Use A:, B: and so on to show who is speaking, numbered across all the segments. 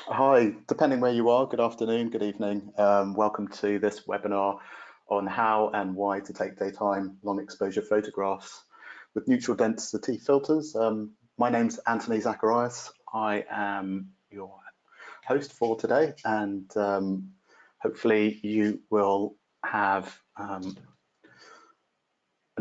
A: Hi, depending where you are, good afternoon, good evening. Welcome to this webinar on how and why to take daytime long exposure photographs with neutral density filters. My name's Antony Zacharias. I am your host for today, and hopefully you will have an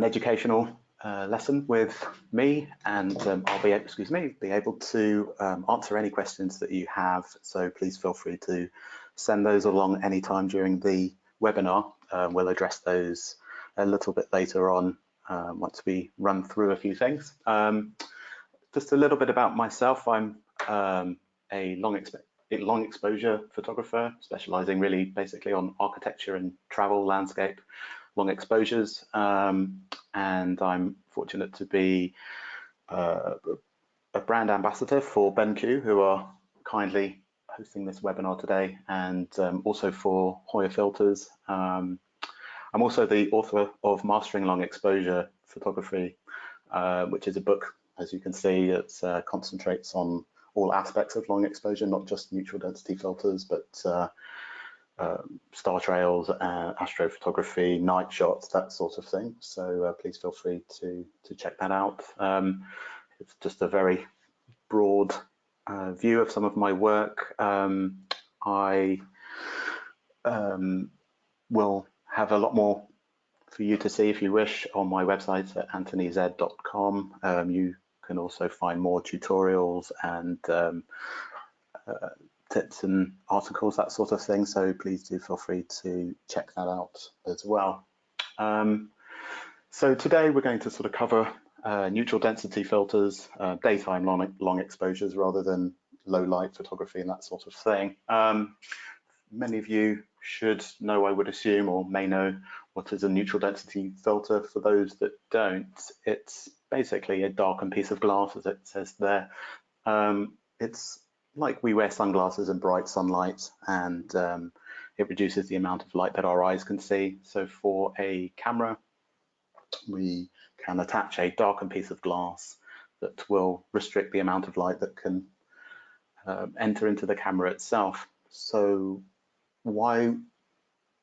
A: educational lesson with me, and I'll be able to answer any questions that you have. So please feel free to send those along anytime during the webinar. We'll address those a little bit later on once we run through a few things. Just a little bit about myself. I'm a long exposure photographer, specializing really basically on architecture and travel landscape long exposures, and I'm fortunate to be a brand ambassador for BenQ, who are kindly hosting this webinar today, and also for Hoya Filters. I'm also the author of Mastering Long Exposure Photography, which is a book, as you can see, that concentrates on all aspects of long exposure, not just neutral density filters, but star trails, astrophotography, night shots, that sort of thing. So please feel free to check that out. It's just a very broad view of some of my work. I will have a lot more for you to see if you wish on my website at antonyz.com. You can also find more tutorials and tips and articles, that sort of thing. So please do feel free to check that out as well. So today we're going to sort of cover neutral density filters, daytime long exposures rather than low light photography and that sort of thing. Many of you should know, I would assume, or may know what is a neutral density filter. For those that don't, it's basically a darkened piece of glass, as it says there. It's like we wear sunglasses in bright sunlight, and it reduces the amount of light that our eyes can see. So for a camera, we can attach a darkened piece of glass that will restrict the amount of light that can enter into the camera itself. So why,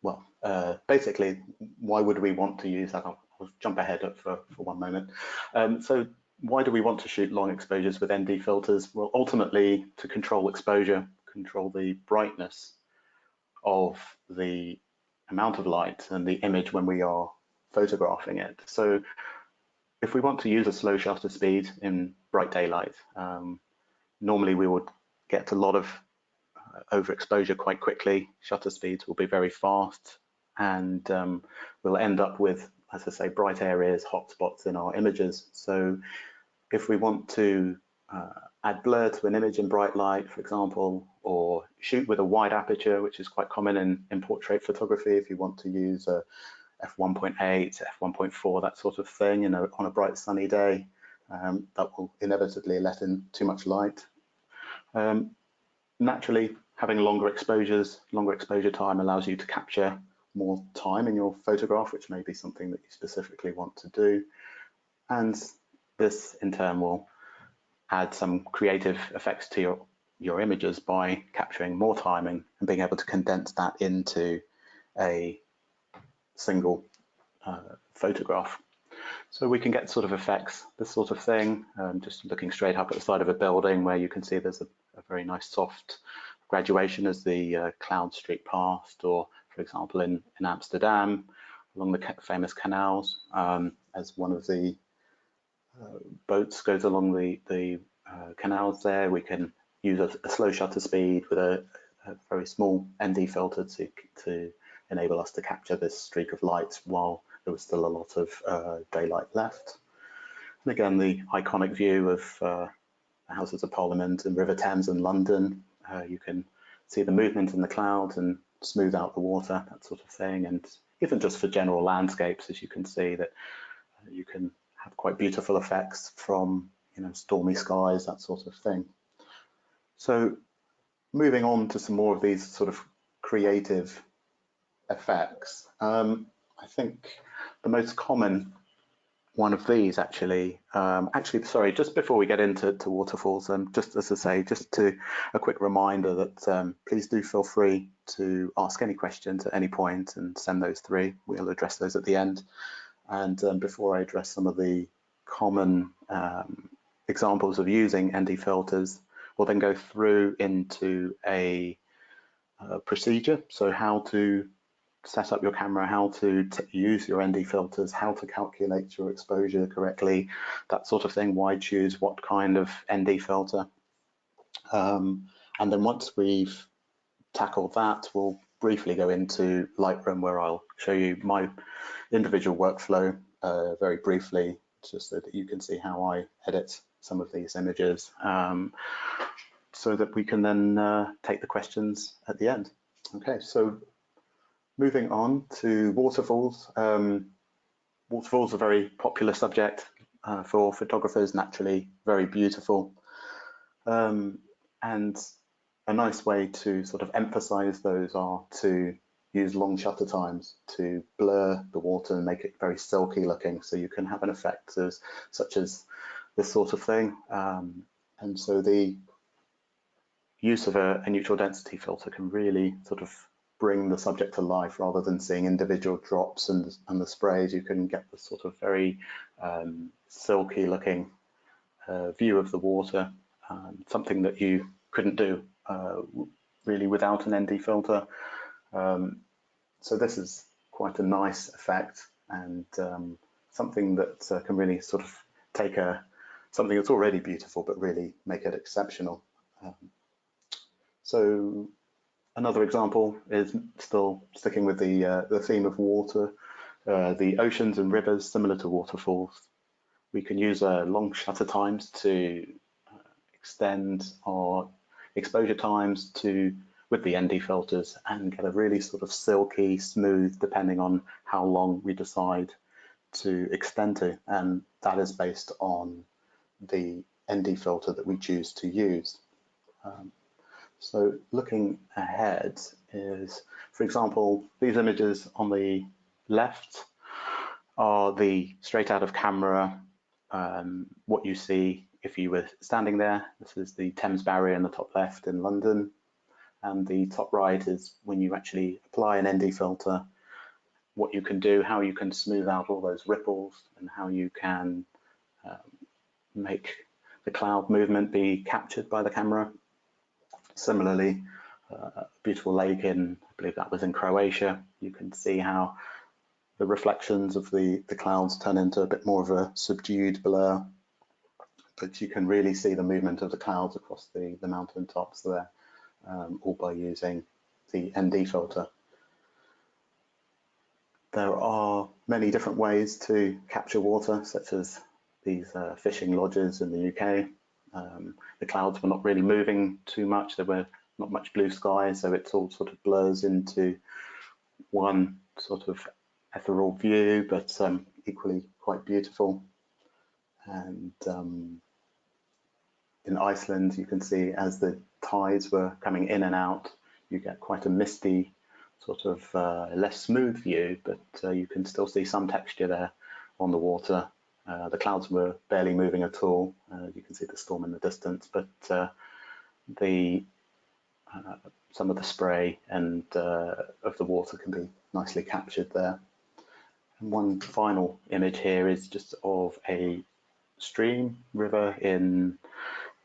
A: well, basically, why would we want to use that? I'll jump ahead for one moment. So why do we want to shoot long exposures with ND filters? Well, ultimately, to control exposure, control the brightness of the amount of light and the image when we are photographing it. So if we want to use a slow shutter speed in bright daylight, normally we would get a lot of overexposure quite quickly. Shutter speeds will be very fast, and we'll end up with, as I say, bright areas, hot spots in our images. So if we want to add blur to an image in bright light, for example, or shoot with a wide aperture, which is quite common in portrait photography, if you want to use a f1.8, f1.4, that sort of thing, on a bright sunny day, that will inevitably let in too much light. Naturally, having longer exposure time allows you to capture more time in your photograph, which may be something that you specifically want to do. And this in turn will add some creative effects to your images by capturing more timing and being able to condense that into a single photograph. So we can get sort of effects, this sort of thing, just looking straight up at the side of a building where you can see there's a very nice soft graduation as the cloud streak past, or for example in Amsterdam along the famous canals, as one of the boats goes along the canals there, we can use a slow shutter speed with a very small ND filter to enable us to capture this streak of light while there was still a lot of daylight left. And again, the iconic view of the Houses of Parliament and River Thames in London. You can see the movement in the clouds and smooth out the water, that sort of thing. And even just for general landscapes, as you can see, that you can have quite beautiful effects from stormy skies, that sort of thing. So moving on to some more of these sort of creative effects, I think the most common one of these actually. Sorry, just before we get into waterfalls, just as I say, just a quick reminder that please do feel free to ask any questions at any point and send those through. We'll address those at the end. And before I address some of the common examples of using ND filters, we'll then go through into a procedure. So how to set up your camera, how to use your ND filters, how to calculate your exposure correctly, that sort of thing, why choose what kind of ND filter. And then once we've tackled that, we'll briefly go into Lightroom, where I'll show you my individual workflow very briefly, just so that you can see how I edit some of these images, so that we can then take the questions at the end. Okay, so moving on to waterfalls. Waterfalls are a very popular subject for photographers, naturally very beautiful. And a nice way to sort of emphasize those are to use long shutter times to blur the water and make it very silky looking, so you can have an effect such as this sort of thing. And so the use of a neutral density filter can really sort of bring the subject to life, rather than seeing individual drops and the sprays. You can get the sort of very silky looking view of the water, something that you couldn't do really without an ND filter. So this is quite a nice effect, and something that can really sort of take something that's already beautiful but really make it exceptional. So another example is still sticking with the theme of water, the oceans and rivers, similar to waterfalls. We can use long shutter times to extend our exposure times with the ND filters and get a really sort of silky, smooth, depending on how long we decide to extend to, and that is based on the ND filter that we choose to use. So looking ahead is, for example, these images on the left are the straight out of camera, what you see if you were standing there. This is the Thames Barrier in the top left in London, and the top right is when you actually apply an ND filter, what you can do, how you can smooth out all those ripples, and how you can make the cloud movement be captured by the camera. Similarly, a beautiful lake I believe that was in Croatia, you can see how the reflections of the clouds turn into a bit more of a subdued blur, but you can really see the movement of the clouds across the mountain tops there, all by using the ND filter. There are many different ways to capture water, such as these fishing lodges in the UK. The clouds were not really moving too much, there were not much blue sky, so it all sort of blurs into one sort of ethereal view, but equally quite beautiful. And in Iceland, you can see as the tides were coming in and out, you get quite a misty, sort of less smooth view, but you can still see some texture there on the water. The clouds were barely moving at all. You can see the storm in the distance, but some of the spray and of the water can be nicely captured there. And one final image here is just of a stream, river in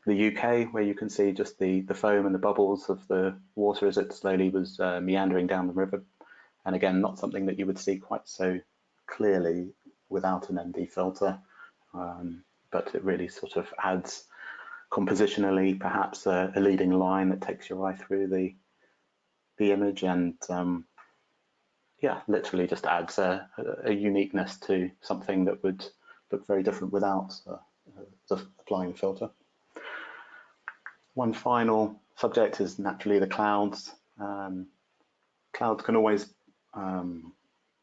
A: the UK, where you can see just the foam and the bubbles of the water as it slowly was meandering down the river. And again, not something that you would see quite so clearly without an ND filter, but it really sort of adds compositionally perhaps a leading line that takes your eye through the image, and yeah, literally just adds a uniqueness to something that would look very different without applying the filter. One final subject is naturally the clouds. Clouds can always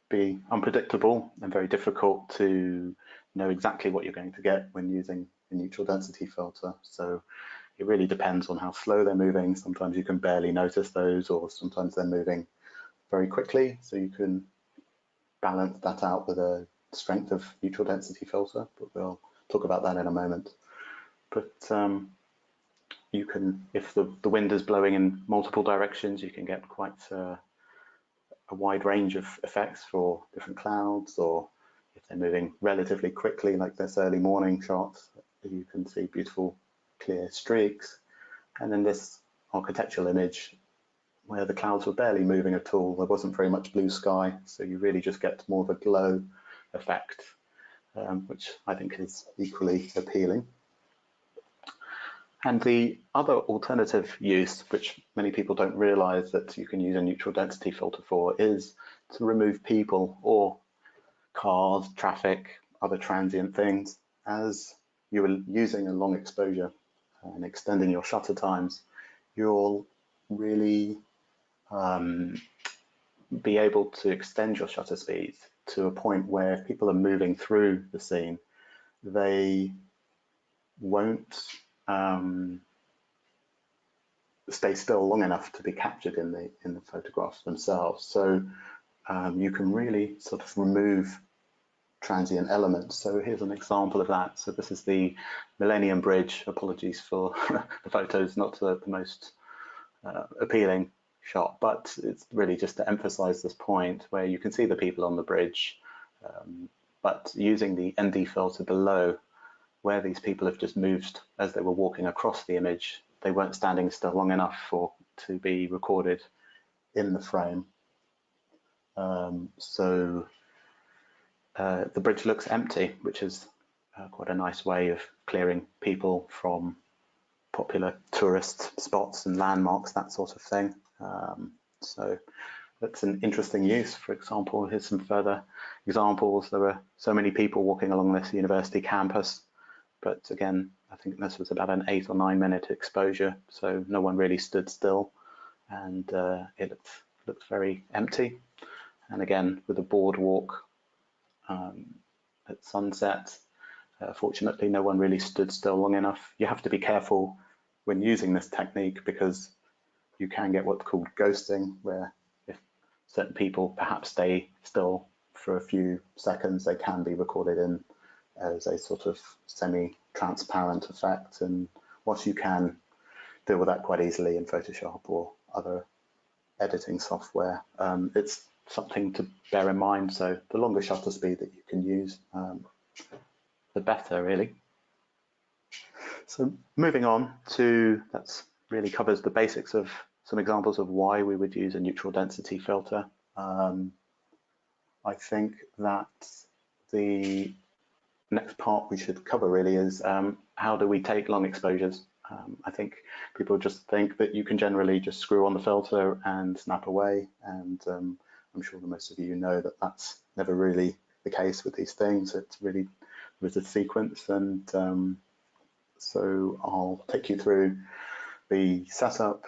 A: be unpredictable and very difficult to know exactly what you're going to get when using a neutral density filter. So it really depends on how slow they're moving. Sometimes you can barely notice those, or sometimes they're moving very quickly. So you can balance that out with a strength of neutral density filter, but we'll talk about that in a moment. But you can, if the wind is blowing in multiple directions, you can get quite a wide range of effects for different clouds, or if they're moving relatively quickly, like this early morning shot, you can see beautiful clear streaks. And in this architectural image, where the clouds were barely moving at all, there wasn't very much blue sky, so you really just get more of a glow effect, which I think is equally appealing. And the other alternative use, which many people don't realize that you can use a neutral density filter for, is to remove people or cars, traffic, other transient things. As you are using a long exposure and extending your shutter times, you'll really be able to extend your shutter speeds to a point where if people are moving through the scene, they won't stay still long enough to be captured in the photographs themselves. So you can really sort of remove transient elements. So here's an example of that. So this is the Millennium Bridge. Apologies for the photos, not the most appealing shot, but it's really just to emphasize this point where you can see the people on the bridge, but using the ND filter below, where these people have just moved as they were walking across the image, they weren't standing still long enough to be recorded in the frame. So the bridge looks empty, which is quite a nice way of clearing people from popular tourist spots and landmarks, that sort of thing. So that's an interesting use. For example, here's some further examples. There were so many people walking along this university campus, but again, I think this was about an 8 or 9 minute exposure, so no one really stood still, and it looked very empty. And again, with a boardwalk at sunset, fortunately, no one really stood still long enough. You have to be careful when using this technique, because you can get what's called ghosting, where if certain people perhaps stay still for a few seconds, they can be recorded in as a sort of semi-transparent effect. And whilst you can deal with that quite easily in Photoshop or other editing software, it's something to bear in mind. So the longer shutter speed that you can use, the better, really. So moving on to, that's really covers the basics of some examples of why we would use a neutral density filter. I think that the next part we should cover really is how do we take long exposures. I think people just think that you can generally just screw on the filter and snap away, and I'm sure that most of you know that that's never really the case with these things. It's really with a sequence, and so I'll take you through the setup,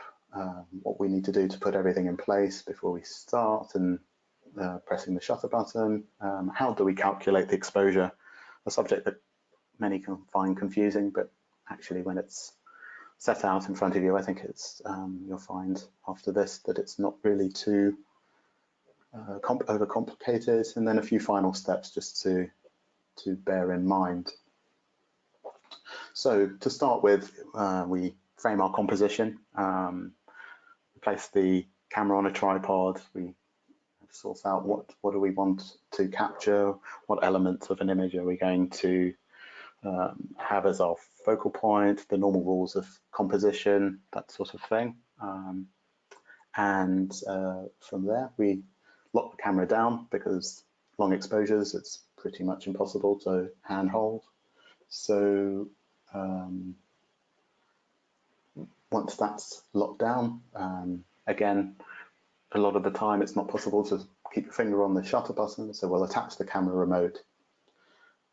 A: what we need to do to put everything in place before we start, and pressing the shutter button. How do we calculate the exposure? A subject that many can find confusing, but actually when it's set out in front of you, I think it's you'll find after this that it's not really too overcomplicated. And then a few final steps just to bear in mind. So to start with, we frame our composition, place the camera on a tripod, we source out what do we want to capture, what elements of an image are we going to have as our focal point, the normal rules of composition, that sort of thing. And from there, we lock the camera down, because long exposures, it's pretty much impossible to handhold. So once that's locked down, again, a lot of the time it's not possible to keep your finger on the shutter button, so we'll attach the camera remote.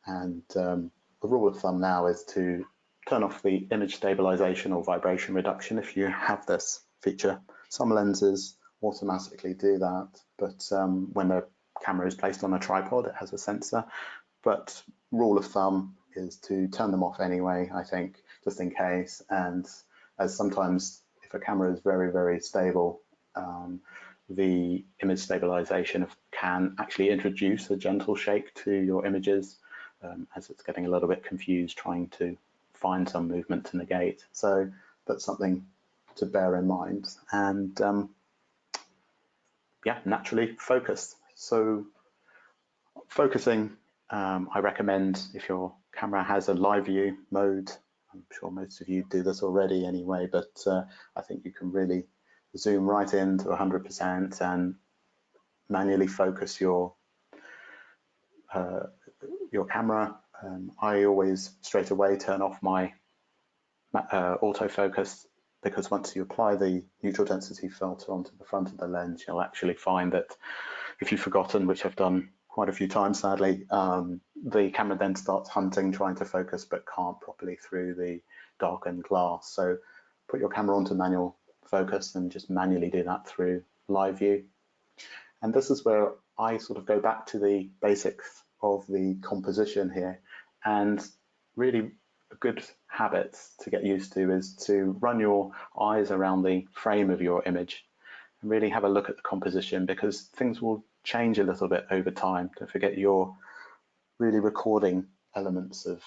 A: And the rule of thumb now is to turn off the image stabilization or vibration reduction if you have this feature. Some lenses automatically do that, but when the camera is placed on a tripod, it has a sensor. But rule of thumb is to turn them off anyway, I think, just in case. And as sometimes if a camera is very, very stable, the image stabilization can actually introduce a gentle shake to your images, as it's getting a little bit confused trying to find some movement to negate. So that's something to bear in mind. And yeah, naturally focus. So focusing, I recommend if your camera has a live view mode. I'm sure most of you do this already anyway, but I think you can really zoom right into 100% and manually focus your camera. I always straight away turn off my autofocus, because once you apply the neutral density filter onto the front of the lens, you'll actually find that if you've forgotten, which I've done quite a few times sadly, the camera then starts hunting, trying to focus, but can't properly through the darkened glass. So put your camera onto manual focus and just manually do that through live view. And this is where I sort of go back to the basics of the composition here. And really a good habit to get used to is to run your eyes around the frame of your image and really have a look at the composition, because things will change a little bit over time. Don't forget you're really recording elements of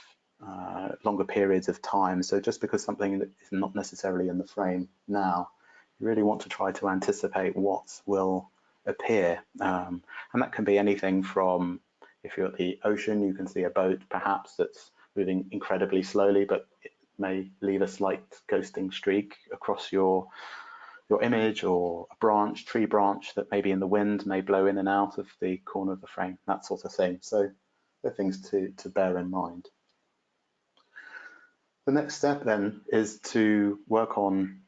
A: longer periods of time. So just because something is not necessarily in the frame now, you really want to try to anticipate what will appear. And that can be anything from, if you're at the ocean, you can see a boat perhaps that's moving incredibly slowly, but it may leave a slight ghosting streak across your image, or a tree branch that maybe in the wind may blow in and out of the corner of the frame, that sort of thing. So they're things to bear in mind. The next step then is to work on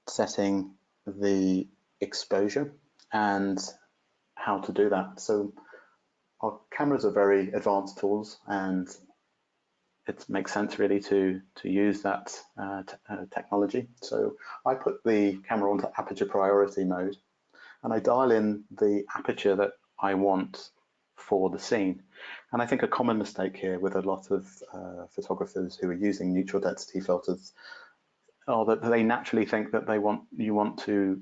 A: setting the exposure and how to do that. So our cameras are very advanced tools, and it makes sense really to use that technology. So I put the camera onto aperture priority mode, and I dial in the aperture that I want for the scene. And I think a common mistake here with a lot of photographers who are using neutral density filters are that they naturally think that you want to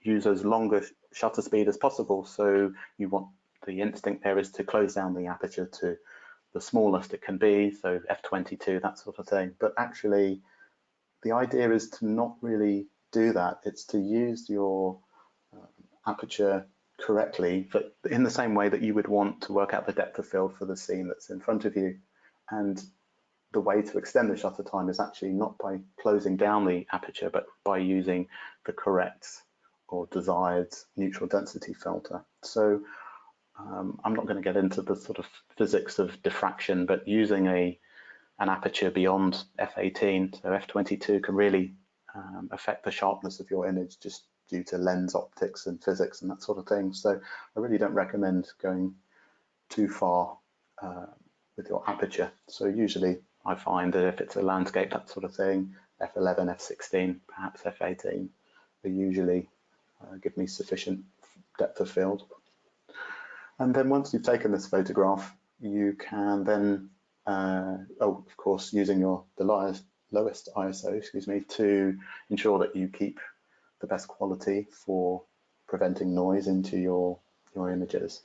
A: use as long a shutter speed as possible. So the instinct there is to close down the aperture to the smallest it can be, so f22, that sort of thing. But actually, the idea is to not really do that. It's to use your aperture correctly, but in the same way that you would want to work out the depth of field for the scene that's in front of you. And the way to extend the shutter time is actually not by closing down the aperture, but by using the correct or desired neutral density filter. So I'm not going to get into the sort of physics of diffraction, but using an aperture beyond f18, so f22, can really affect the sharpness of your image just due to lens optics and physics and that sort of thing. So I really don't recommend going too far with your aperture. So usually I find that if it's a landscape, that sort of thing, f11, f16, perhaps f18, they usually give me sufficient depth of field. And then once you've taken this photograph, you can then, of course, using the lowest ISO, to ensure that you keep the best quality for preventing noise into your images.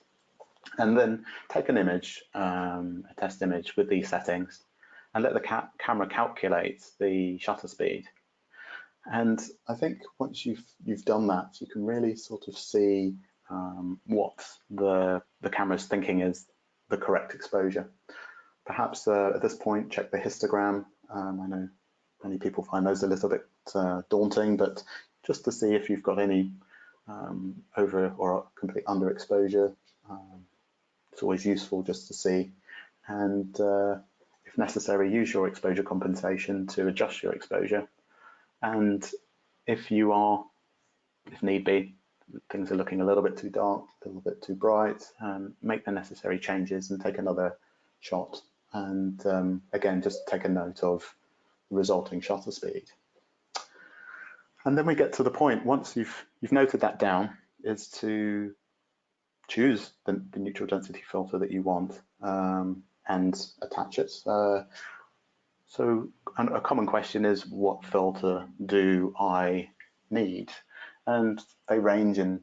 A: And then take an image, a test image with these settings, and let the camera calculate the shutter speed. And I think once you've done that, you can really sort of see what the camera's thinking is the correct exposure. Perhaps at this point, check the histogram. I know many people find those a little bit daunting, but just to see if you've got any over or complete underexposure. It's always useful just to see. And if necessary, use your exposure compensation to adjust your exposure. And if need be, things are looking a little bit too dark, a little bit too bright, make the necessary changes and take another shot. And again, just take a note of the resulting shutter speed. And then we get to the point, once you've noted that down, is to choose the neutral density filter that you want and attach it. So a common question is, what filter do I need? And they range in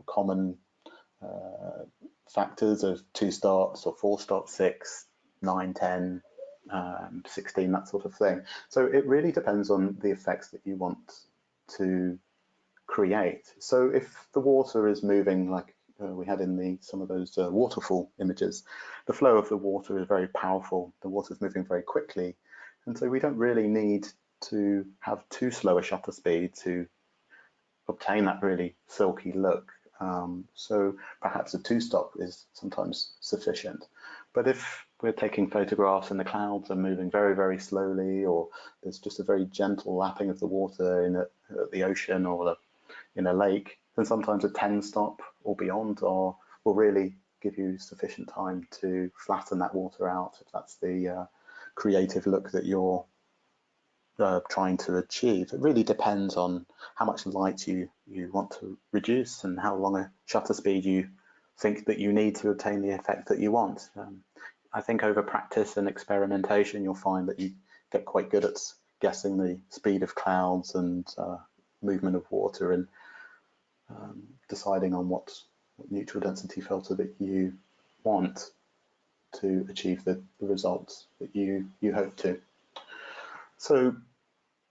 A: common factors of 2 stops or 4 stops, 6, 9, 10, 16, that sort of thing. So it really depends on the effects that you want to create. So if the water is moving like we had in some of those waterfall images, the flow of the water is very powerful. The water is moving very quickly, and so we don't really need to have too slow a shutter speed to obtain that really silky look. So perhaps a 2-stop is sometimes sufficient. But if we're taking photographs and the clouds are moving very, very slowly, or there's just a very gentle lapping of the water in the ocean or in a lake, then sometimes a 10-stop or beyond will really give you sufficient time to flatten that water out, if that's the creative look that you're trying to achieve. It really depends on how much light you want to reduce and how long a shutter speed you think that you need to obtain the effect that you want. I think over practice and experimentation, you'll find that you get quite good at guessing the speed of clouds and movement of water, and deciding on what neutral density filter that you want to achieve the results that you hope to. So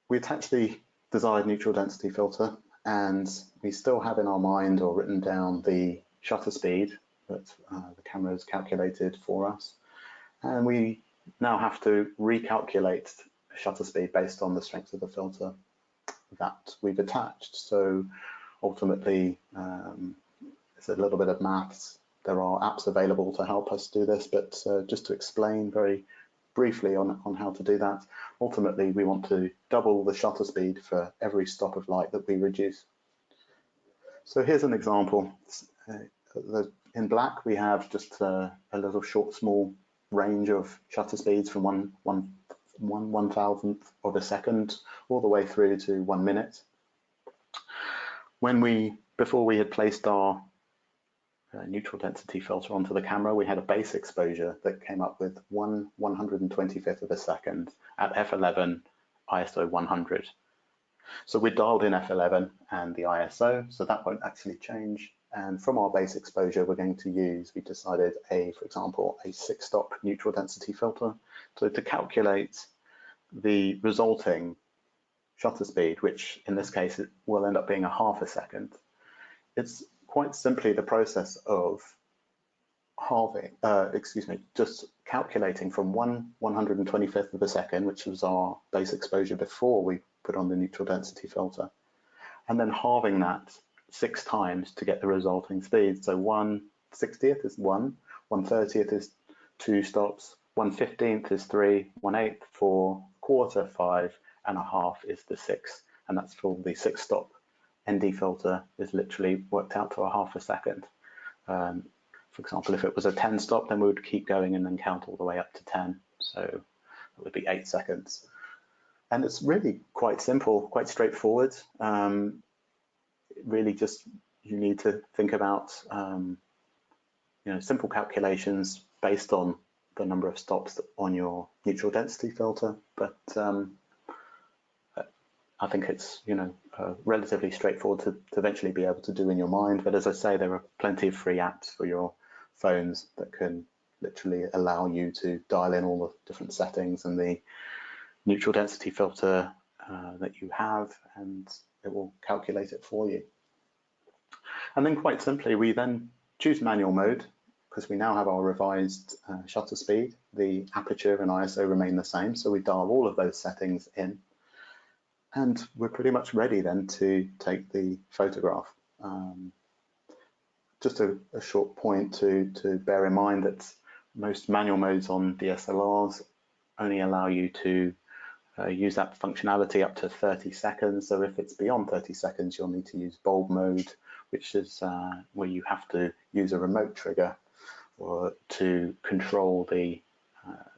A: we attach the desired neutral density filter, and we still have in our mind or written down the shutter speed that the camera has calculated for us. And we now have to recalculate shutter speed based on the strength of the filter that we've attached. So ultimately, it's a little bit of maths. There are apps available to help us do this, but just to explain very briefly on how to do that, ultimately we want to double the shutter speed for every stop of light that we reduce. So here's an example. In black we have just a little short, small range of shutter speeds from 1/1000th of a second all the way through to 1 minute. Before we had placed our neutral density filter onto the camera, we had a base exposure that came up with 1/125th of a second at f11 ISO 100. So we dialed in f11 and the ISO, so that won't actually change. And from our base exposure, we decided for example, a 6-stop neutral density filter. So to calculate the resulting shutter speed, which in this case it will end up being 1/2 a second, it's quite simply the process of just calculating from 1/125th of a second, which was our base exposure before we put on the neutral density filter, and then halving that 6 times to get the resulting speed. So 1/60th is 1, 1/30th is 2 stops, 1/15th is 3, 1/8th 4, 1/4 5, and 1/2 is the 6, and that's for the 6-stop. ND filter is literally worked out to 1/2 a second. For example, if it was a 10-stop, then we would keep going and then count all the way up to 10. So it would be 8 seconds. And it's really quite simple, quite straightforward. Really just you need to think about simple calculations based on the number of stops on your neutral density filter. But I think it's relatively straightforward to eventually be able to do in your mind. But as I say, there are plenty of free apps for your phones that can literally allow you to dial in all the different settings and the neutral density filter that you have, and it will calculate it for you. And then quite simply, we then choose manual mode because we now have our revised shutter speed. The aperture and ISO remain the same, so we dial all of those settings in. And we're pretty much ready then to take the photograph. Just a short point to bear in mind that most manual modes on DSLRs only allow you to use that functionality up to 30 seconds. So if it's beyond 30 seconds, you'll need to use bulb mode, which is where you have to use a remote trigger or to control the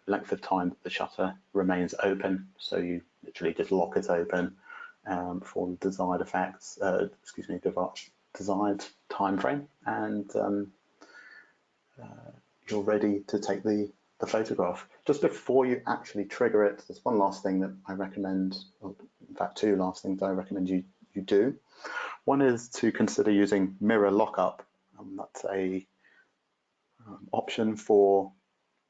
A: length of time that the shutter remains open. So you literally just lock it open for the desired effects, desired time frame, and you're ready to take the photograph. Just before you actually trigger it, there's one last thing that I recommend, or in fact 2 last things I recommend you you do. One is to consider using mirror lockup. That's a option for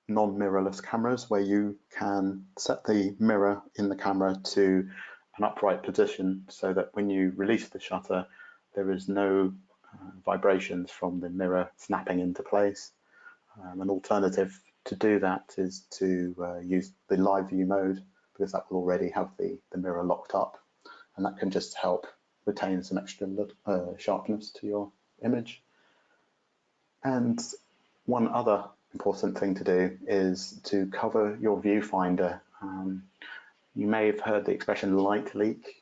A: non-mirrorless cameras where you can set the mirror in the camera to an upright position so that when you release the shutter, there is no vibrations from the mirror snapping into place. An alternative to do that is to use the live view mode, because that will already have the mirror locked up, and that can just help retain some extra sharpness to your image. And one other important thing to do is to cover your viewfinder. You may have heard the expression light leak.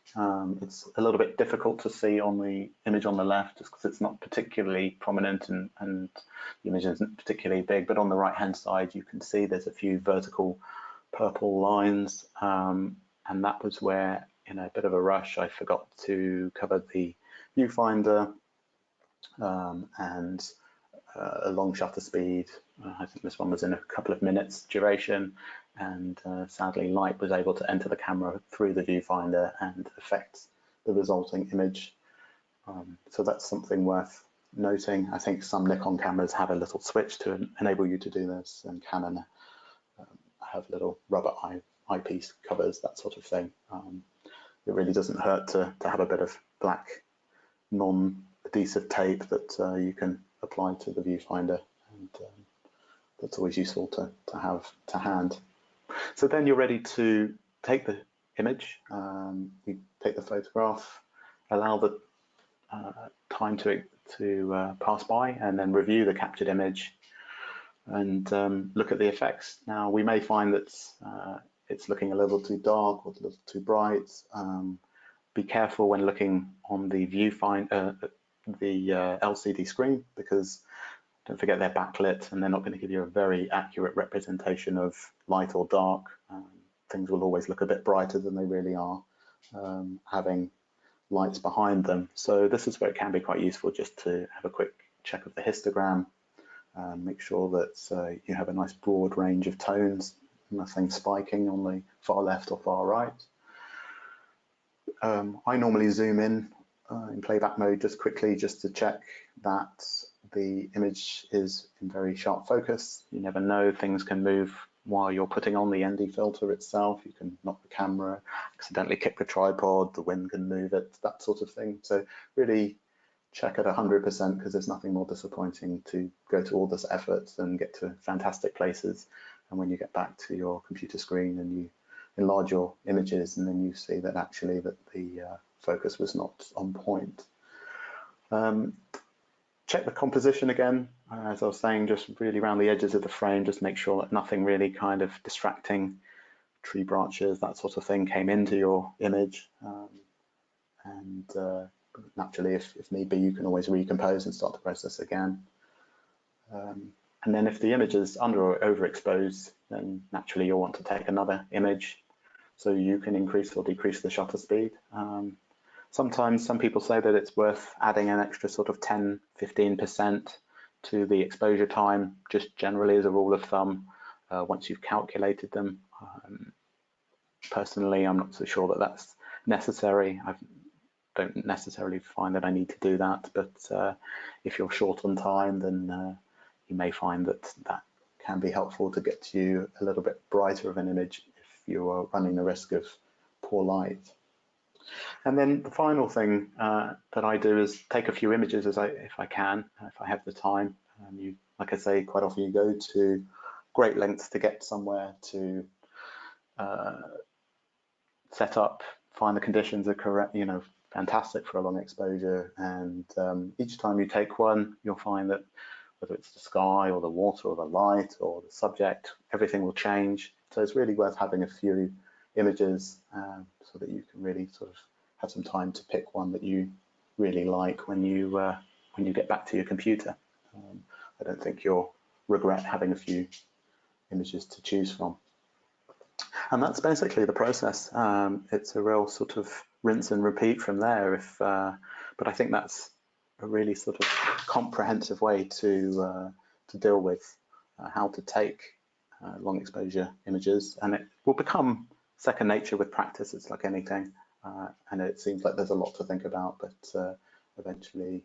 A: It's a little bit difficult to see on the image on the left just because it's not particularly prominent and the image isn't particularly big, but on the right hand side you can see there's a few vertical purple lines, and that was where, in a bit of a rush, I forgot to cover the viewfinder and a long shutter speed. I think this one was in a couple of minutes duration, and sadly light was able to enter the camera through the viewfinder and affect the resulting image. So that's something worth noting. I think some Nikon cameras have a little switch to enable you to do this, and Canon have little rubber eyepiece covers, that sort of thing. It really doesn't hurt to have a bit of black non-adhesive tape that you can apply to the viewfinder, and that's always useful to have to hand. So then you're ready to take the image. You take the photograph, allow the time to pass by, and then review the captured image and look at the effects. Now we may find that it's looking a little too dark or a little too bright. Be careful when looking on the viewfinder, the LCD screen, because don't forget they're backlit and they're not going to give you a very accurate representation of light or dark. Things will always look a bit brighter than they really are, having lights behind them. So this is where it can be quite useful just to have a quick check of the histogram, make sure that you have a nice broad range of tones, nothing spiking on the far left or far right. I normally zoom in playback mode just quickly, just to check that the image is in very sharp focus. You never know, things can move while you're putting on the ND filter itself. You can knock the camera, accidentally kick the tripod, the wind can move it, that sort of thing. So really check at 100%, because there's nothing more disappointing to go to all this effort and get to fantastic places, and when you get back to your computer screen and you enlarge your images and then you see that actually that the focus was not on point. Check the composition again, as I was saying, just really around the edges of the frame, just make sure that nothing really kind of distracting, tree branches, that sort of thing, came into your image. And naturally, if need be, you can always recompose and start the process again. And then if the image is under or overexposed, then naturally you'll want to take another image, so you can increase or decrease the shutter speed. Sometimes some people say that it's worth adding an extra sort of 10–15% to the exposure time, just generally as a rule of thumb, once you've calculated them. Personally, I'm not so sure that that's necessary. I don't necessarily find that I need to do that, but if you're short on time, then you may find that that can be helpful to get you a little bit brighter of an image if you are running the risk of poor light. And then the final thing that I do is take a few images if I can, if I have the time. Like I say, quite often you go to great lengths to get somewhere to set up, find the conditions are correct, fantastic for a long exposure. And each time you take one, you'll find that whether it's the sky or the water or the light or the subject, everything will change. So it's really worth having a few images so that you can really sort of have some time to pick one that you really like when you get back to your computer. I don't think you'll regret having a few images to choose from. And that's basically the process. It's a real sort of rinse and repeat from there. But I think that's a really sort of comprehensive way to deal with how to take long exposure images, and it will become second nature with practice. It's like anything. and it seems like there's a lot to think about, but eventually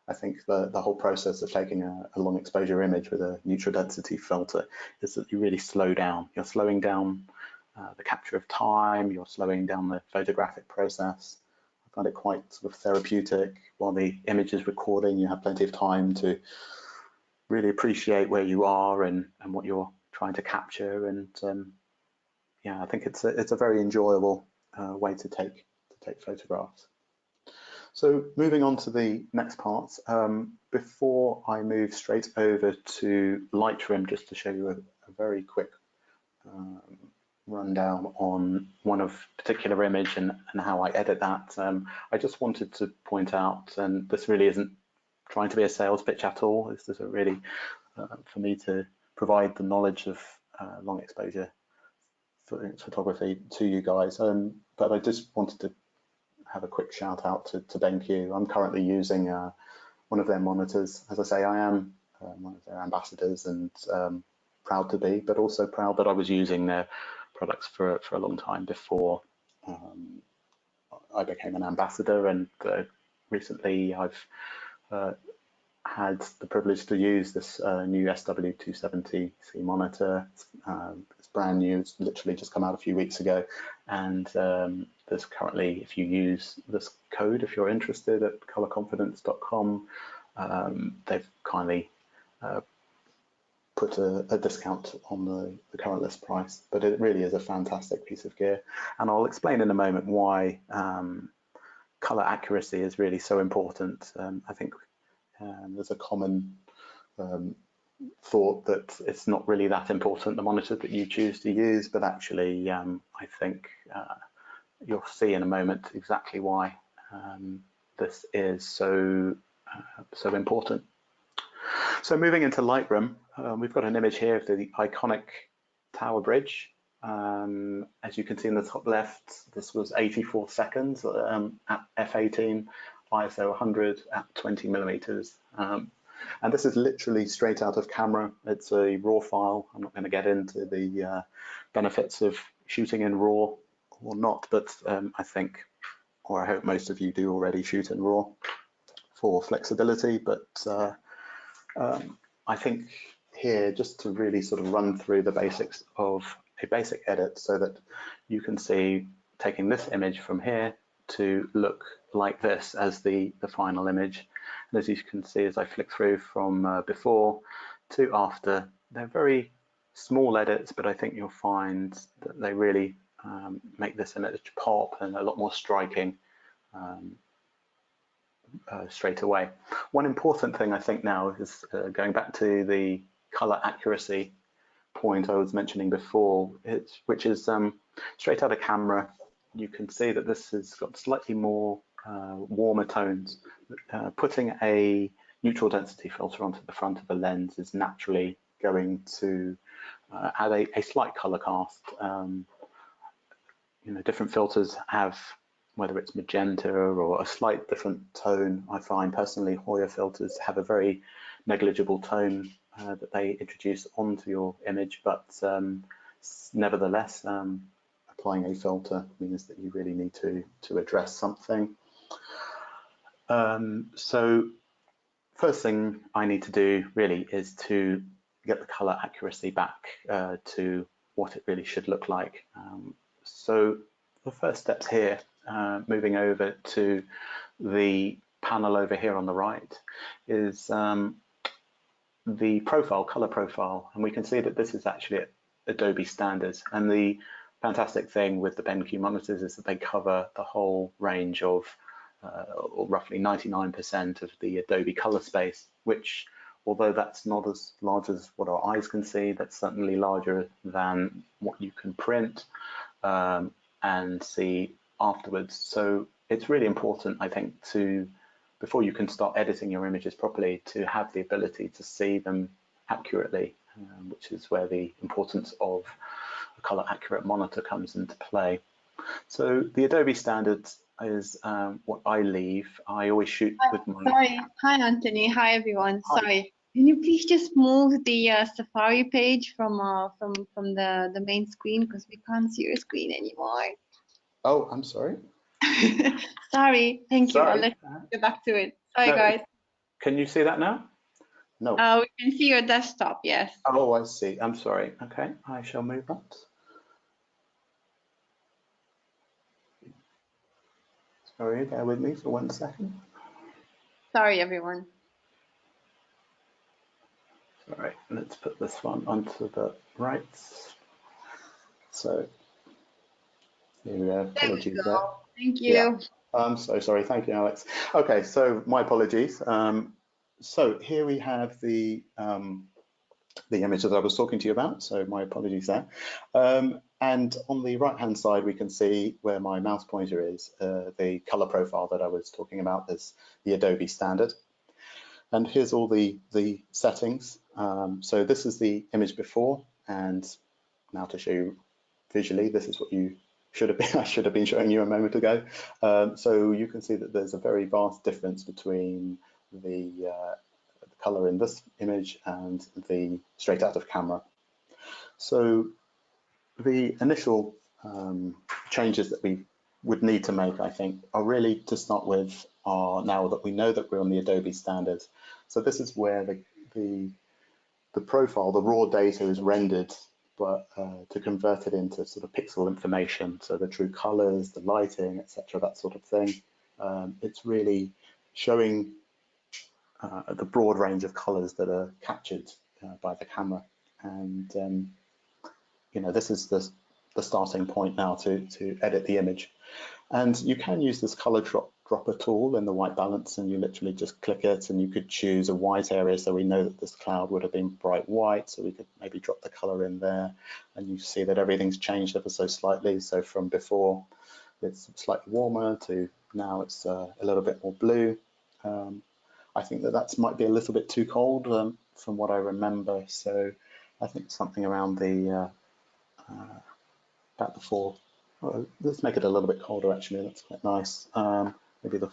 A: I think the whole process of taking a long exposure image with a neutral density filter is that you really slow down. You're slowing down the capture of time, you're slowing down the photographic process. I find it quite sort of therapeutic. While the image is recording, you have plenty of time to really appreciate where you are and what you're trying to capture. And yeah, I think it's a very enjoyable way to take photographs. So moving on to the next part, before I move straight over to Lightroom, just to show you a very quick rundown on one of particular image and how I edit that, I just wanted to point out, and this really isn't trying to be a sales pitch at all, this is really for me to provide the knowledge of long exposure photography to you guys, but I just wanted to have a quick shout out to BenQ. I'm currently using one of their monitors. As I say, I am one of their ambassadors, and proud to be, but also proud that I was using their products for a long time before I became an ambassador. And recently I've had the privilege to use this new SW270C monitor. It's brand new, it's literally just come out a few weeks ago, and there's currently, if you use this code, if you're interested, at colorconfidence.com, they've kindly put a discount on the current list price, but it really is a fantastic piece of gear, and I'll explain in a moment why color accuracy is really so important. I think there's a common thought that it's not really that important, the monitor that you choose to use, but actually I think you'll see in a moment exactly why this is so important. So moving into Lightroom, we've got an image here of the iconic Tower Bridge. As you can see in the top left, this was 84 seconds at f/18, ISO 100 at 20 millimeters. And this is literally straight out of camera. It's a RAW file. I'm not going to get into the benefits of shooting in RAW or not, but I think, or I hope most of you do already shoot in RAW for flexibility. But I think here, just to really sort of run through the basics of a basic edit so that you can see taking this image from here to look like this as the final image. And as you can see, as I flick through from before to after, they're very small edits, but I think you'll find that they really make this image pop and a lot more striking straight away. One important thing I think now is going back to the color accuracy point I was mentioning before, which is straight out of camera. You can see that this has got slightly more warmer tones. Putting a neutral density filter onto the front of a lens is naturally going to add a slight color cast. You know, different filters have, whether it's magenta or a slight different tone. I find personally Hoya filters have a very negligible tone that they introduce onto your image, but nevertheless, applying a filter means that you really need to address something. So first thing I need to do really is to get the color accuracy back to what it really should look like. So the first steps here, moving over to the panel over here on the right, is the profile, color profile, and we can see that this is actually Adobe standards. And the fantastic thing with the BenQ monitors is that they cover the whole range of or roughly 99% of the Adobe color space, which, although that's not as large as what our eyes can see, that's certainly larger than what you can print and see afterwards. So it's really important, I think, to, before you can start editing your images properly, to have the ability to see them accurately, which is where the importance of a color accurate monitor comes into play. So the Adobe standards is what I leave. I always shoot with my...
B: Sorry. Hi, Anthony. Hi, everyone.
A: Hi.
B: Sorry. Can you please just move the Safari page from the main screen, because we can't see your screen anymore.
A: Oh, I'm sorry.
B: Sorry, thank you. I'll
A: Sorry.
B: let you get back to it. Sorry,
A: No,
B: guys.
A: can you see that now? No.
B: We can see your desktop, yes.
A: Oh, I see. I'm sorry. Okay, I shall move that. Sorry, bear with me for 1 second.
B: Sorry, everyone.
A: All right, let's put this one onto the right. So here we go. Apologies there.
B: Thank you.
A: Yeah, I'm so sorry. Thank you, Alex. Okay, so my apologies. So here we have the image that I was talking to you about. So my apologies there. And on the right-hand side, we can see where my mouse pointer is, the color profile that I was talking about. Is the Adobe standard. And here's all the settings. So this is the image before, and now to show you visually, this is what you should have been. I should have been showing you a moment ago. So you can see that there's a very vast difference between the color in this image and the straight out of camera. So the initial changes that we would need to make, I think, are really to start with are now that we know that we're on the Adobe standards. So this is where the profile, the raw data is rendered, but to convert it into sort of pixel information, so the true colors, the lighting, etc., that sort of thing. It's really showing the broad range of colors that are captured by the camera, and you know, this is the starting point now to edit the image. And you can use this color dropper tool in the white balance, and you literally just click it, and you could choose a white area. So we know that this cloud would have been bright white, so we could maybe drop the color in there, and you see that everything's changed ever so slightly. So from before it's slightly warmer to now it's a little bit more blue. I think that might be a little bit too cold from what I remember. So I think something around the about the 4. Well, let's make it a little bit colder actually. That's quite nice. Maybe the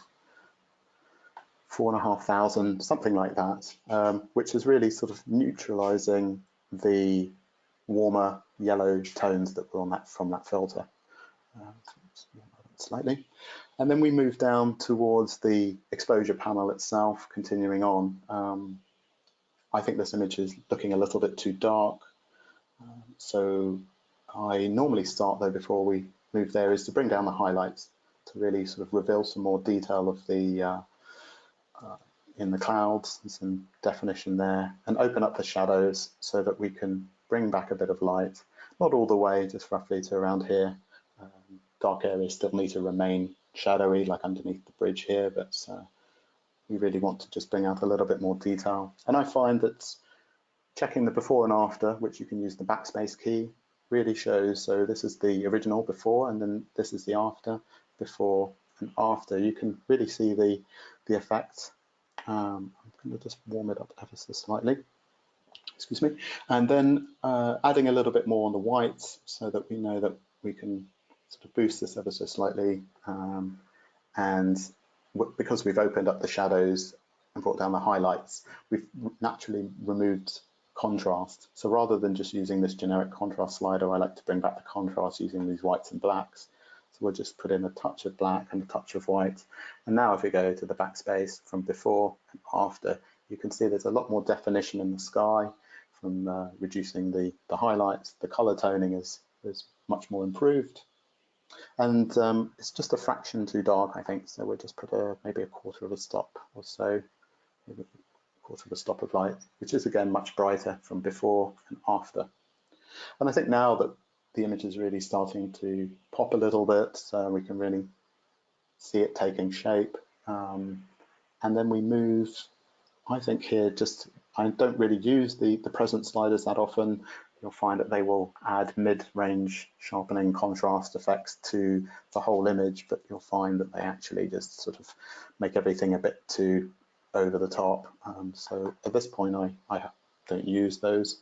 A: 4,500, something like that, which is really sort of neutralizing the warmer yellow tones that were on that from that filter. Slightly. And then we move down towards the exposure panel itself, continuing on. I think this image is looking a little bit too dark. So I normally start though, before we move there, is to bring down the highlights to really sort of reveal some more detail of the in the clouds and some definition there, and open up the shadows so that we can bring back a bit of light, not all the way, just roughly to around here. Dark areas still need to remain shadowy, like underneath the bridge here, but we really want to just bring out a little bit more detail. And I find that checking the before and after, which you can use the backspace key, really shows. So this is the original before, and then this is the after. Before and after, you can really see the effect. I'm going to just warm it up ever so slightly. Excuse me. And then adding a little bit more on the whites, so that we know that we can sort of boost this ever so slightly. And because we've opened up the shadows and brought down the highlights, we've naturally removed contrast. So rather than just using this generic contrast slider, I like to bring back the contrast using these whites and blacks. So we'll just put in a touch of black and a touch of white. And now if we go to the backspace from before and after, you can see there's a lot more definition in the sky from reducing the highlights. The color toning is much more improved. And it's just a fraction too dark, I think. So we'll just put maybe a quarter of a stop or so, maybe a quarter of a stop of light, which is again much brighter from before and after. And I think now that the image is really starting to pop a little bit, so we can really see it taking shape. And then we move, I think here, I don't really use the present sliders that often. You'll find that they will add mid-range sharpening contrast effects to the whole image, but you'll find that they actually just sort of make everything a bit too over the top. So at this point, I don't use those.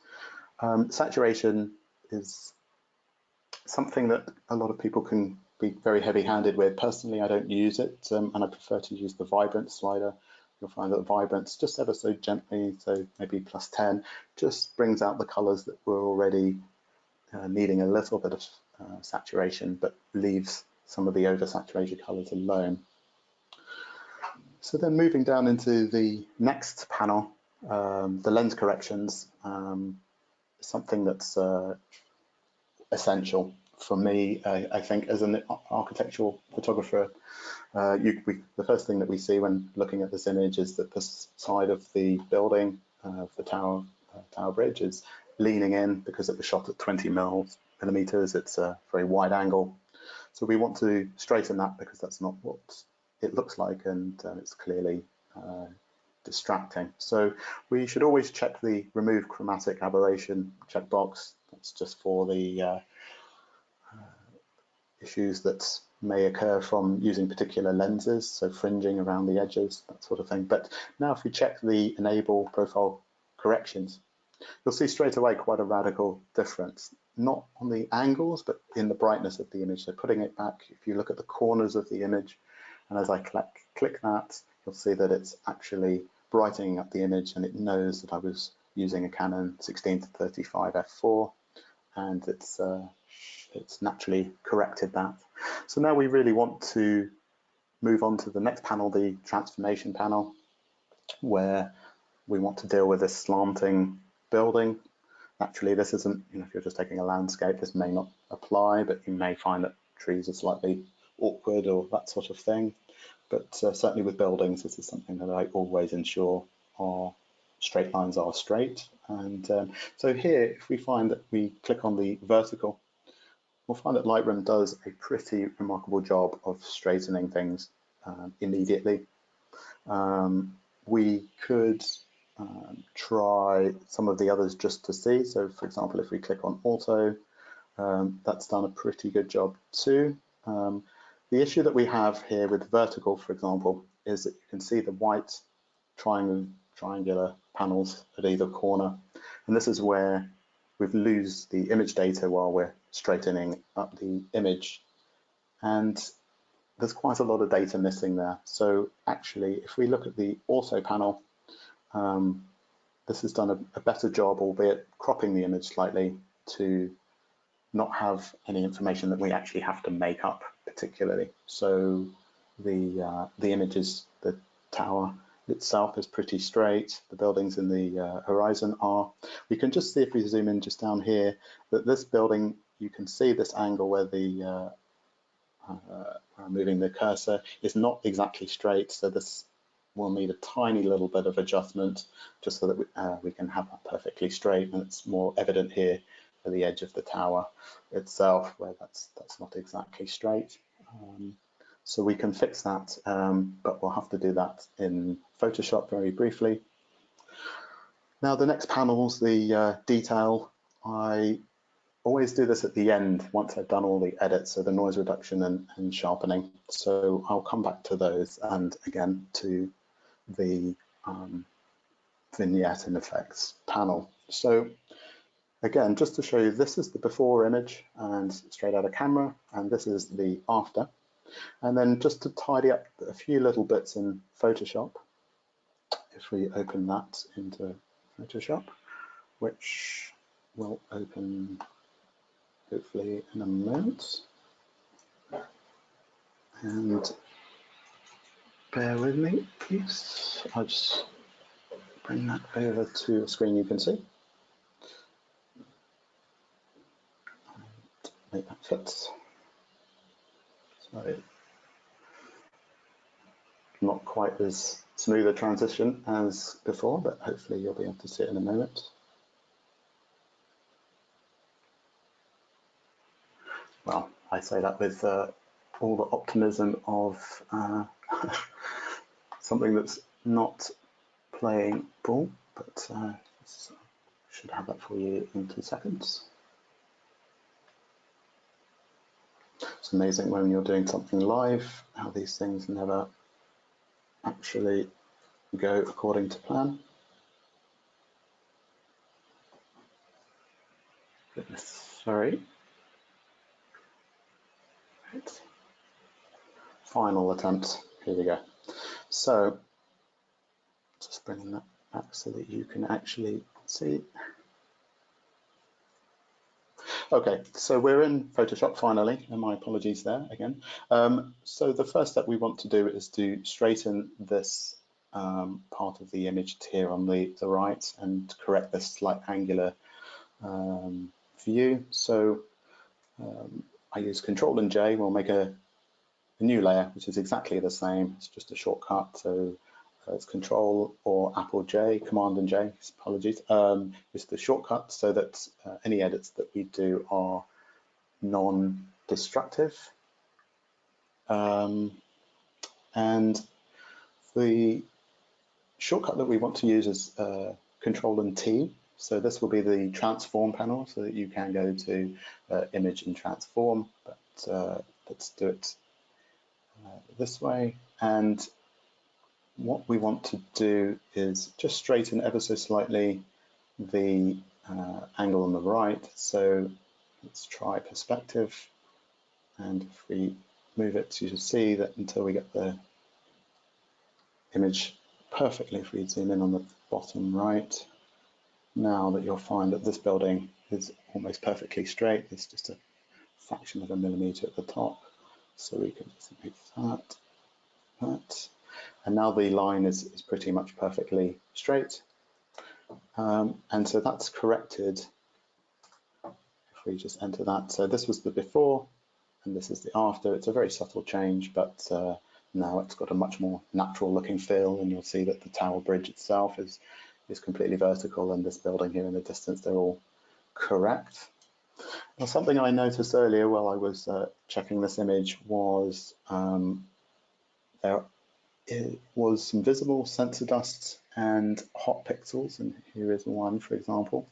A: Saturation is something that a lot of people can be very heavy-handed with. Personally, I don't use it, and I prefer to use the vibrance slider. You'll find that the vibrance, just ever so gently, so maybe +10, just brings out the colors that were already needing a little bit of saturation, but leaves some of the oversaturated colors alone. So then moving down into the next panel, the lens corrections, something that's essential for me, I think, as an architectural photographer. The first thing that we see when looking at this image is that this side of the building, the tower bridge, is leaning in because it was shot at 20 millimeters. It's a very wide angle. So we want to straighten that because that's not what it looks like, and it's clearly distracting. So we should always check the remove chromatic aberration checkbox. That's just for the issues that may occur from using particular lenses, so fringing around the edges, that sort of thing. But now if we check the enable profile corrections, you'll see straight away quite a radical difference, not on the angles, but in the brightness of the image. So putting it back, if you look at the corners of the image, and as I click that, you'll see that it's actually brightening up the image, and it knows that I was using a Canon 16-35 f4, and it's naturally corrected that. So now we really want to move on to the next panel, the transformation panel, where we want to deal with this slanting building. Naturally, this isn't, if you're just taking a landscape, this may not apply, but you may find that trees are slightly awkward or that sort of thing. But certainly with buildings, this is something that I always ensure our straight lines are straight. And so here, if we find that we click on the vertical, we'll find that Lightroom does a pretty remarkable job of straightening things immediately. We could try some of the others just to see. So for example, if we click on auto, that's done a pretty good job too. The issue that we have here with vertical, for example, is that you can see the white triangular panels at either corner. And this is where we lose the image data while we're straightening up the image. And there's quite a lot of data missing there. So actually, if we look at the auto panel, this has done a better job, albeit cropping the image slightly to not have any information that we actually have to make up particularly. So the images, the tower itself is pretty straight. The buildings in the horizon are. We can just see, if we zoom in just down here, that this building, you can see this angle where the moving the cursor is not exactly straight. So this will need a tiny little bit of adjustment just so that we can have that perfectly straight, and it's more evident here for the edge of the tower itself where that's not exactly straight. So we can fix that, but we'll have to do that in Photoshop very briefly. Now the next panel's the detail. I always do this at the end once I've done all the edits, so the noise reduction and sharpening. So I'll come back to those, and again to the vignette and effects panel. So again, just to show you, this is the before image and straight out of camera, and this is the after. And then just to tidy up a few little bits in Photoshop, if we open that into Photoshop, which will open hopefully in a moment. And bear with me, please. I'll just bring that over to a screen you can see. Make that fit. So not quite as smooth a transition as before, but hopefully you'll be able to see it in a moment. Well, I say that with all the optimism of something that's not playing ball, but should have that for you in 2 seconds. It's amazing when you're doing something live, how these things never actually go according to plan. Goodness, sorry. Right. Final attempt, here we go. So, just bringing that back so that you can actually see. Okay, so we're in Photoshop finally, and my apologies there again. So the first step we want to do is to straighten this part of the image here on the right and correct this slight angular view. So I use Control and J. We'll make a new layer, which is exactly the same. It's just a shortcut. So it's Control or Apple J, Command and J. Apologies. It's the shortcut so that any edits that we do are non-destructive. And the shortcut that we want to use is Control and T. So this will be the transform panel, so that you can go to image and transform. But let's do it this way. And what we want to do is just straighten ever so slightly the angle on the right. So let's try perspective. And if we move it, you should see that until we get the image perfectly, if we zoom in on the bottom right, now that you'll find that this building is almost perfectly straight. It's just a fraction of a millimeter at the top. So we can just move that. And now the line is pretty much perfectly straight. And so that's corrected. If we just enter that. So this was the before, and this is the after. It's a very subtle change, but now it's got a much more natural looking feel, and you'll see that the Tower Bridge itself is completely vertical, and this building here in the distance, they're all correct. Now, something I noticed earlier while I was checking this image was there was some visible sensor dust and hot pixels, and here is one, for example.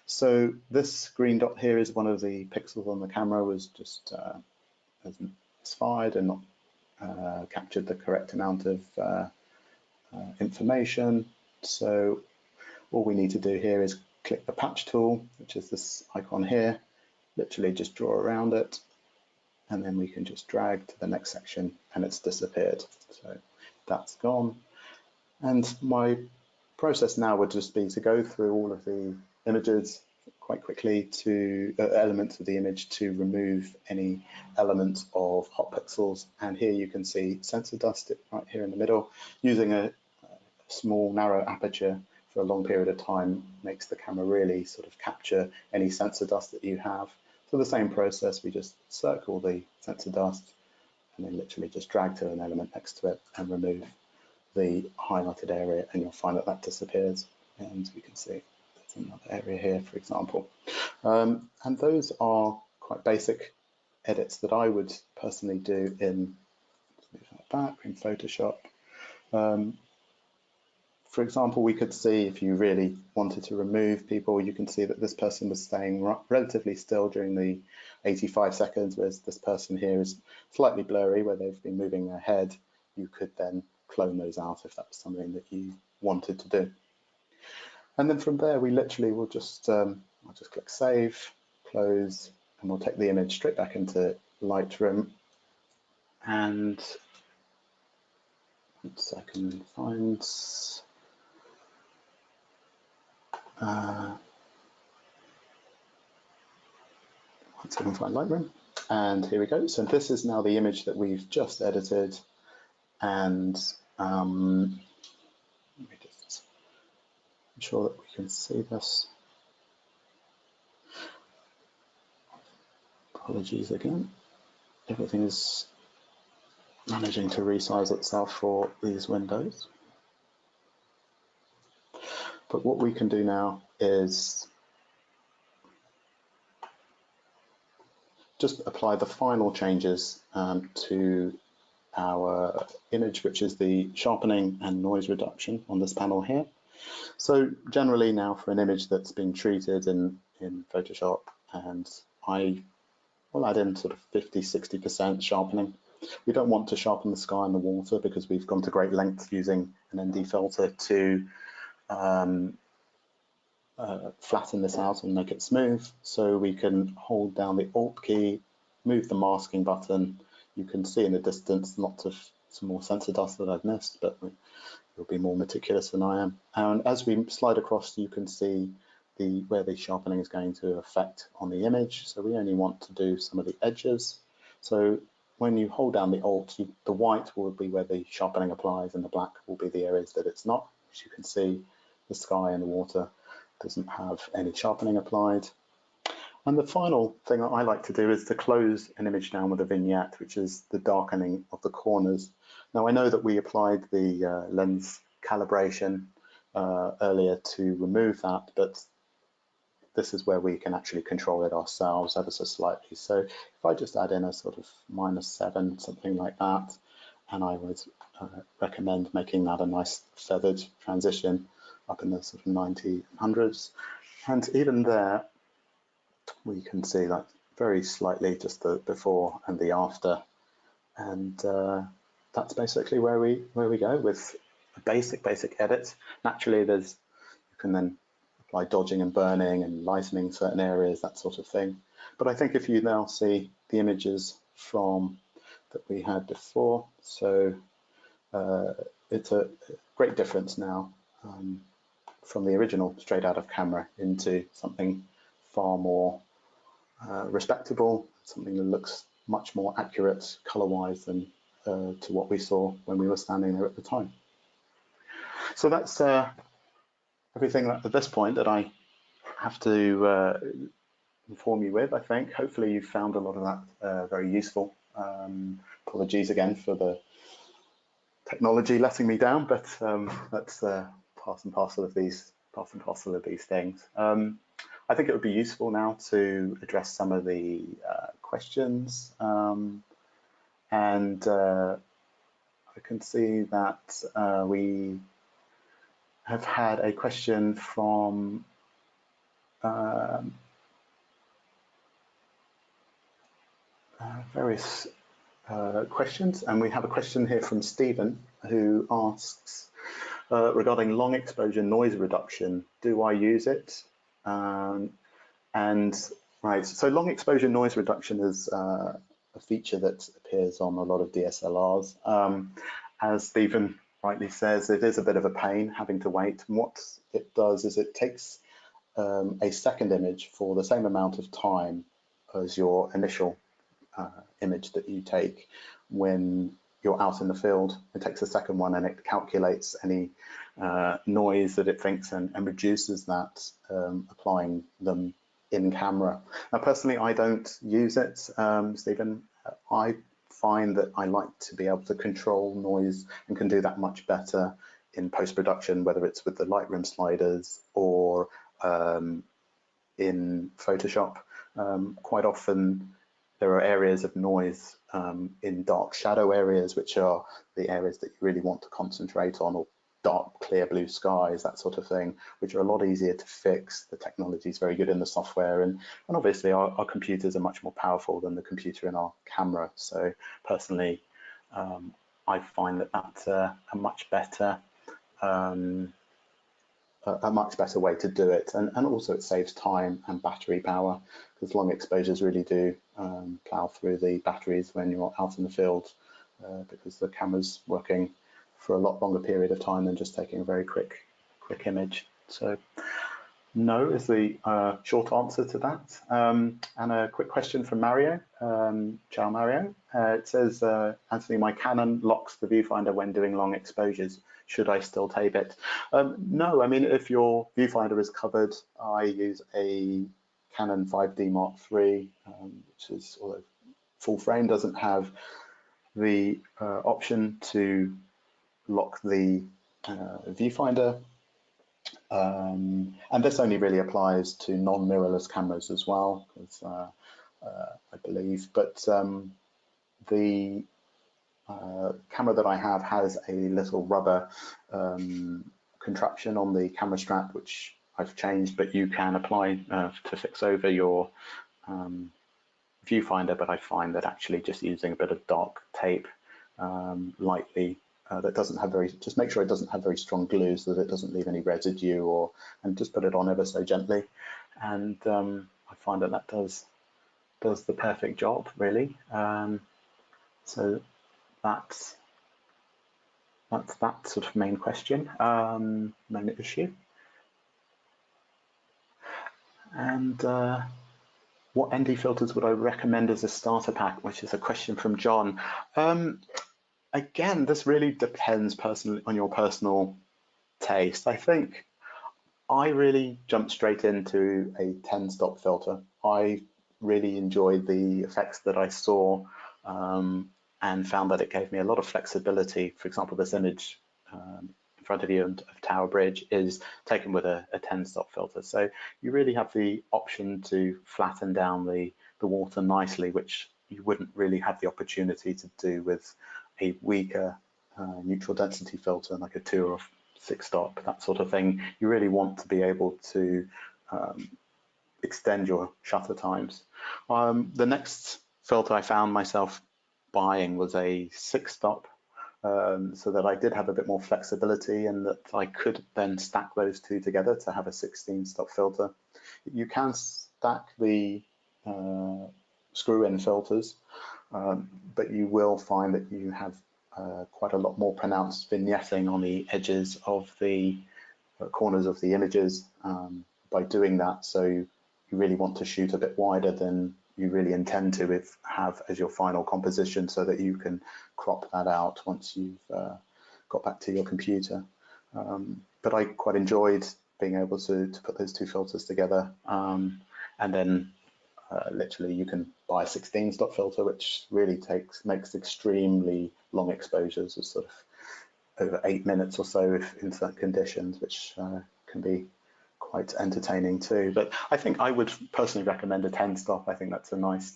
A: So this green dot here is one of the pixels on the camera was just misfired and not captured the correct amount of information. So all we need to do here is click the patch tool, which is this icon here, literally just draw around it, and then we can just drag to the next section and it's disappeared. So that's gone. And my process now would just be to go through all of the images quite quickly to elements of the image to remove any element of hot pixels. And here you can see sensor dust right here in the middle. Using a small narrow aperture for a long period of time makes the camera really sort of capture any sensor dust that you have. So the same process, we just circle the sensor dust and then literally just drag to an element next to it and remove the highlighted area, and you'll find that that disappears. And we can see there's another area here, for example. And those are quite basic edits that I would personally do in, move that back, in Photoshop. For example, we could see if you really wanted to remove people, you can see that this person was staying relatively still during the 85 seconds, whereas this person here is slightly blurry where they've been moving their head. You could then clone those out if that was something that you wanted to do. And then from there, we literally will just, I'll just click Save, Close, and we'll take the image straight back into Lightroom. And once I can find, once I can find Lightroom, and here we go. So this is now the image that we've just edited, and let me just ensure that we can see this. Apologies again. Everything is managing to resize itself for these windows. But what we can do now is just apply the final changes to our image, which is the sharpening and noise reduction on this panel here. So generally now for an image that's been treated in Photoshop, and I will add in sort of 50–60% sharpening. We don't want to sharpen the sky and the water because we've gone to great lengths using an ND filter to flatten this out and make it smooth. So we can hold down the Alt key, move the masking button. You can see in the distance lots of some more sensor dust that I've missed, but you'll be more meticulous than I am. And as we slide across, you can see where the sharpening is going to affect on the image. So we only want to do some of the edges. So when you hold down the Alt, the white will be where the sharpening applies, and the black will be the areas that it's not. As you can see, the sky and the water doesn't have any sharpening applied. And the final thing that I like to do is to close an image down with a vignette, which is the darkening of the corners. Now I know that we applied the lens calibration earlier to remove that, but this is where we can actually control it ourselves ever so slightly. So if I just add in a sort of -7, something like that, and I would recommend making that a nice feathered transition up in the sort of 90s, 100s. And even there, we can see that very slightly just the before and the after. And that's basically where we go with a basic edit. Naturally, you can then apply dodging and burning and lightening certain areas, that sort of thing. But I think if you now see the images from that we had before, so it's a great difference now from the original straight out of camera into something far more respectable, something that looks much more accurate color-wise than to what we saw when we were standing there at the time. So that's everything at this point that I have to inform you with, I think. Hopefully you found a lot of that very useful. Apologies again for the technology letting me down, but that's part and parcel of these things. I think it would be useful now to address some of the questions, and I can see that we have had a question from various questions, and we have a question here from Stephen, who asks regarding long exposure noise reduction, do I use it? Right, so long exposure noise reduction is a feature that appears on a lot of DSLRs. As Stephen rightly says, it is a bit of a pain having to wait. And what it does is it takes a second image for the same amount of time as your initial image that you take when you're out in the field. It takes a second one and it calculates any noise that it thinks and reduces that, applying them in camera. Now personally I don't use it, Stephen. I find that I like to be able to control noise and can do that much better in post-production, whether it's with the Lightroom sliders or in Photoshop. Quite often there are areas of noise in dark shadow areas, which are the areas that you really want to concentrate on, or dark clear blue skies, that sort of thing, which are a lot easier to fix. The technology is very good in the software, and obviously our computers are much more powerful than the computer in our camera. So personally, I find that that's a much better way to do it, and also it saves time and battery power, because long exposures really do plow through the batteries when you're out in the field, because the camera's working for a lot longer period of time than just taking a very quick image. So no is the short answer to that. And a quick question from Mario. Ciao Mario. It says, Anthony, my Canon locks the viewfinder when doing long exposures. Should I still tape it? No, I mean, if your viewfinder is covered, I use a Canon 5D Mark III, which is, although full frame, doesn't have the option to lock the viewfinder. And this only really applies to non-mirrorless cameras as well, because I believe, but the camera that I have has a little rubber contraption on the camera strap, which I've changed, but you can apply to fix over your viewfinder. But I find that actually just using a bit of dark tape lightly, that doesn't have just make sure it doesn't have very strong glue, so that it doesn't leave any residue, and just put it on ever so gently, and I find that does the perfect job, really. So that's that sort of main question, main issue. And what ND filters would I recommend as a starter pack, which is a question from John. Again, this really depends personally on your personal taste. I think I really jumped straight into a 10-stop filter. I really enjoyed the effects that I saw and found that it gave me a lot of flexibility. For example, this image in front of you of Tower Bridge is taken with a 10-stop filter. So you really have the option to flatten down the water nicely, which you wouldn't really have the opportunity to do with a weaker neutral density filter, like a 2 or 6-stop, that sort of thing. You really want to be able to extend your shutter times. The next filter I found myself buying was a 6-stop, so that I did have a bit more flexibility and that I could then stack those two together to have a 16-stop filter. You can stack the screw-in filters, but you will find that you have quite a lot more pronounced vignetting on the edges of the corners of the images by doing that. So you really want to shoot a bit wider than you really intend to have as your final composition, so that you can crop that out once you've got back to your computer. But I quite enjoyed being able to put those two filters together, and then literally you can buy a 16-stop filter, which really makes extremely long exposures of sort of over 8 minutes or so in certain conditions, which can be quite entertaining too. But I think I would personally recommend a 10-stop. I think that's a nice,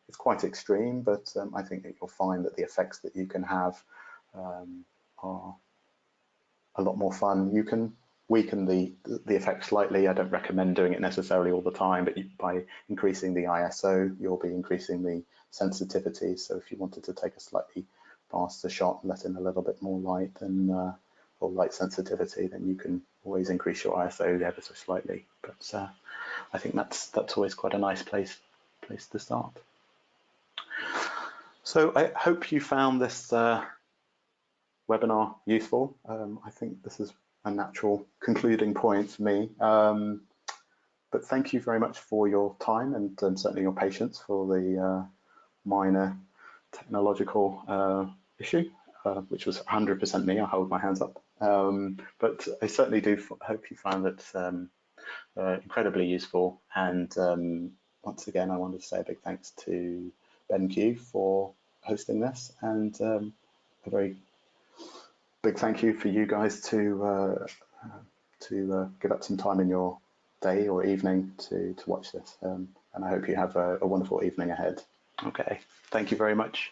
A: it's quite extreme, but I think that you'll find that the effects that you can have are a lot more fun. You can weaken the effect slightly. I don't recommend doing it necessarily all the time, but by increasing the ISO, you'll be increasing the sensitivity. So if you wanted to take a slightly faster shot and let in a little bit more light, then or light sensitivity, then you can always increase your ISO ever so slightly. But I think that's always quite a nice place to start. So I hope you found this webinar useful. I think this is a natural concluding point for me. But thank you very much for your time and certainly your patience for the minor technological issue, which was 100% me. I hold my hands up. But I certainly do hope you found it incredibly useful. And once again, I wanted to say a big thanks to BenQ for hosting this, and a very big thank you for you guys to give up some time in your day or evening to watch this. And I hope you have a wonderful evening ahead. Okay, thank you very much.